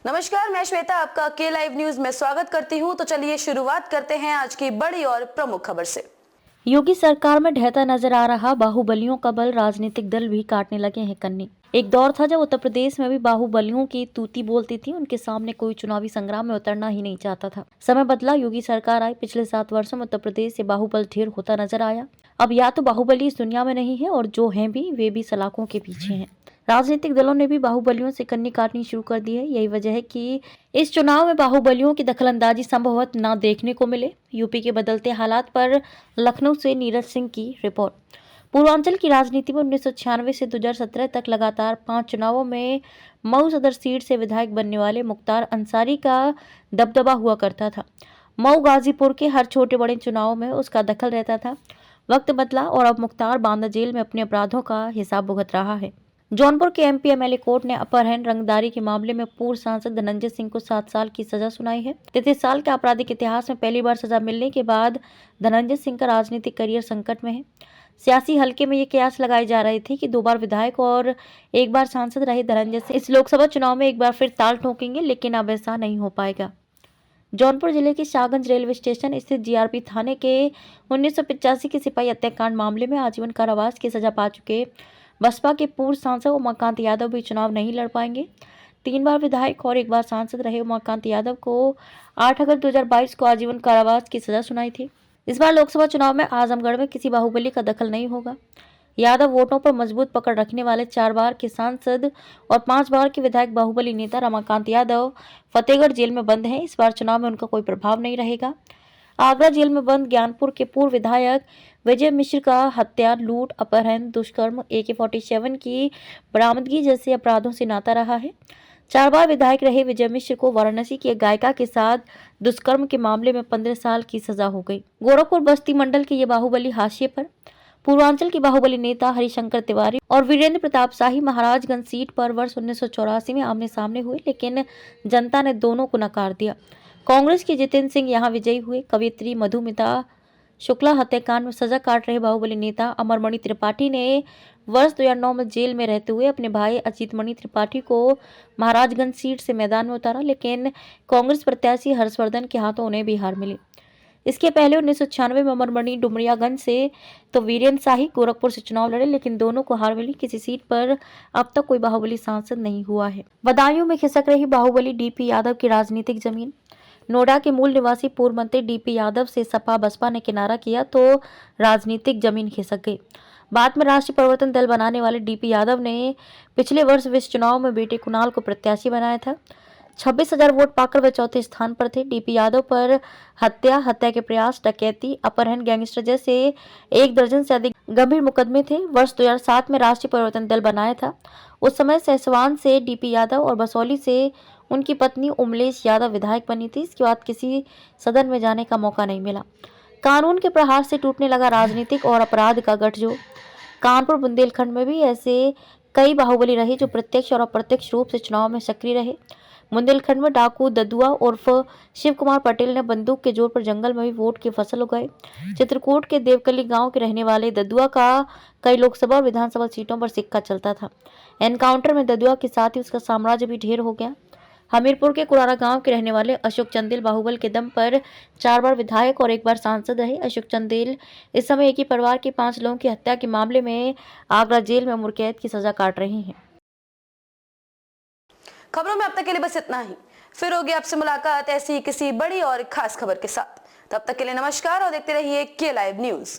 नमस्कार, मैं श्वेता आपका के लाइव न्यूज में स्वागत करती हूं। तो चलिए शुरुआत करते हैं आज की बड़ी और प्रमुख खबर से। योगी सरकार में ढहता नजर आ रहा बाहुबलियों का बल राजनीतिक दल भी काटने लगे हैं कन्नी। एक दौर था जब उत्तर प्रदेश में भी बाहुबलियों की तूती बोलती थी, उनके सामने कोई चुनावी संग्राम में उतरना ही नहीं चाहता था। समय बदला, योगी सरकार आई, पिछले 7 वर्षों में उत्तर प्रदेश से बाहुबल ढेर होता नजर आया। अब या तो बाहुबली इस दुनिया में नहीं है और जो हैं भी वे भी सलाखों के पीछे हैं। राजनीतिक दलों ने भी बाहुबलियों से कन्नी काटनी शुरू कर दी है। यही वजह है कि इस चुनाव में बाहुबलियों की दखलंदाजी संभवतः न देखने को मिले। यूपी के बदलते हालात पर लखनऊ से नीरज सिंह की रिपोर्ट। पूर्वांचल की राजनीति में 1996 से 2017 तक लगातार 5 चुनावों में मऊ सदर सीट से विधायक बनने वाले मुख्तार अंसारी का दबदबा हुआ करता था। मऊ गाजीपुर के हर छोटे बड़े चुनाव में उसका दखल रहता था। वक्त बदला और अब मुख्तार बांदा जेल में अपने अपराधों का हिसाब भुगत रहा है। जौनपुर के एमपी एमएलए कोर्ट ने अपहरण रंगदारी के मामले में पूर्व सांसद धनंजय सिंह को 7 साल की सजा सुनाई है। 33 साल के आपराधिक इतिहास में पहली बार सजा मिलने के बाद धनंजय सिंह का राजनीतिक करियर संकट में है। सियासी हलके में ये कयास लगाए जा रहे थे कि 2 बार विधायक और 1 बार सांसद रहे धनंजय सिंह इस लोकसभा चुनाव में एक बार फिर ताल ठोकेंगे, लेकिन अब ऐसा नहीं हो पाएगा। जौनपुर जिले के शाहगंज रेलवे स्टेशन स्थित जीआरपी थाने के 1985 के सिपाही हत्याकांड मामले में आजीवन कारावास की सजा पा चुके बसपा के पूर्व सांसद उमाकांत यादव भी चुनाव नहीं लड़ पाएंगे। 3 बार विधायक और 1 बार सांसद रहे उमाकांत यादव को 8 अगस्त 2022 को आजीवन कारावास की सजा सुनाई थी। इस बार लोकसभा चुनाव में आजमगढ़ में किसी बाहुबली का दखल नहीं होगा। यादव वोटों पर मजबूत पकड़ रखने वाले 4 बार के सांसद और 5 बार के विधायक बाहुबली नेता रमाकांत यादव फतेहगढ़ जेल में बंद हैं। इस बार चुनाव में उनका कोई प्रभाव नहीं रहेगा। आगरा जेल में बंद ज्ञानपुर के पूर्व विधायक विजय मिश्र का हत्या, लूट, अपहरण, दुष्कर्म, AK-47 की बरामदगी जैसे अपराधों से नाता रहा है। 4 बार विधायक रहे विजय मिश्र को वाराणसी की एक गायिका के साथ दुष्कर्म के मामले में 15 साल की सजा हो गई। गोरखपुर बस्ती मंडल के ये बाहुबली हाशिए पर। पूर्वांचल की बाहुबली नेता हरिशंकर तिवारी और वीरेंद्र प्रताप शाही महाराजगंज सीट पर वर्ष 1984 में आमने सामने हुए, लेकिन जनता ने दोनों को नकार दिया। कांग्रेस के जितेंद्र सिंह यहाँ विजयी हुए। कवयित्री मधुमिता शुक्ला हत्याकांड में सजा काट रहे बाहुबली नेता अमरमणि त्रिपाठी ने वर्ष 2009 में जेल में रहते हुए अपने भाई अजीतमणि त्रिपाठी को महाराजगंज सीट से मैदान में उतारा, लेकिन कांग्रेस प्रत्याशी हर्षवर्धन के हाथों उन्हें भी हार मिली। इसके पहले 1996 में अमरमणि डुमरियागंज से तो वीरेंद्र शाही गोरखपुर से चुनाव लड़े, लेकिन दोनों को हार मिली। किसी सीट पर अब तक कोई बाहुबली सांसद नहीं हुआ है। बदायूं में खिसक रही बाहुबली डीपी यादव की राजनीतिक जमीन। नोएडा के मूल निवासी पूर्व मंत्री डीपी यादव से सपा बसपा ने किनारा किया तो राजनीतिक जमीन खिसक गई। बाद में राष्ट्रीय परिवर्तन दल बनाने वाले डीपी यादव ने पिछले वर्ष विस चुनाव में बेटे कुणाल को प्रत्याशी बनाया था। 26,000 वोट पाकर वे चौथे स्थान पर थे। डीपी यादव पर हत्या के प्रयास, डकैती, अपहरण, गैंगस्टर जैसे 1 दर्जन से अधिक गंभीर मुकदमे थे। वर्ष 2007 में राष्ट्रीय परिवर्तन दल बनाया था। उस समय सहसवान से डीपी यादव और बसौली से उनकी पत्नी उमलेश यादव विधायक बनी थी। इसके बाद किसी सदन में जाने का मौका नहीं मिला। कानून के प्रहार से टूटने लगा राजनीतिक और अपराध का गठजोड़। कानपुर बुंदेलखंड में भी ऐसे कई बाहुबली रहे जो प्रत्यक्ष और अप्रत्यक्ष रूप से चुनाव में सक्रिय रहे। बुंदेलखंड में डाकू ददुआ उर्फ शिव कुमार पटेल ने बंदूक के जोर पर जंगल में भी वोट की फसल उगाई। चित्रकूट के देवकली गांव के रहने वाले ददुआ का कई लोकसभा और विधानसभा सीटों पर सिक्का चलता था। एनकाउंटर में ददुआ के साथ ही उसका साम्राज्य भी ढेर हो गया। हमीरपुर के कुरारा गांव के रहने वाले अशोक चंदेल बाहुबल के दम पर 4 बार विधायक और 1 बार सांसद रहे। अशोक चंदेल इस समय एक ही परिवार के 5 लोगों की हत्या के मामले में आगरा जेल में उम्र कैद की सजा काट रहे हैं। खबरों में अब तक के लिए बस इतना ही। फिर होगी आपसे मुलाकात ऐसी किसी बड़ी और खास खबर के साथ। तब तक के लिए नमस्कार और देखते रहिए के लाइव न्यूज।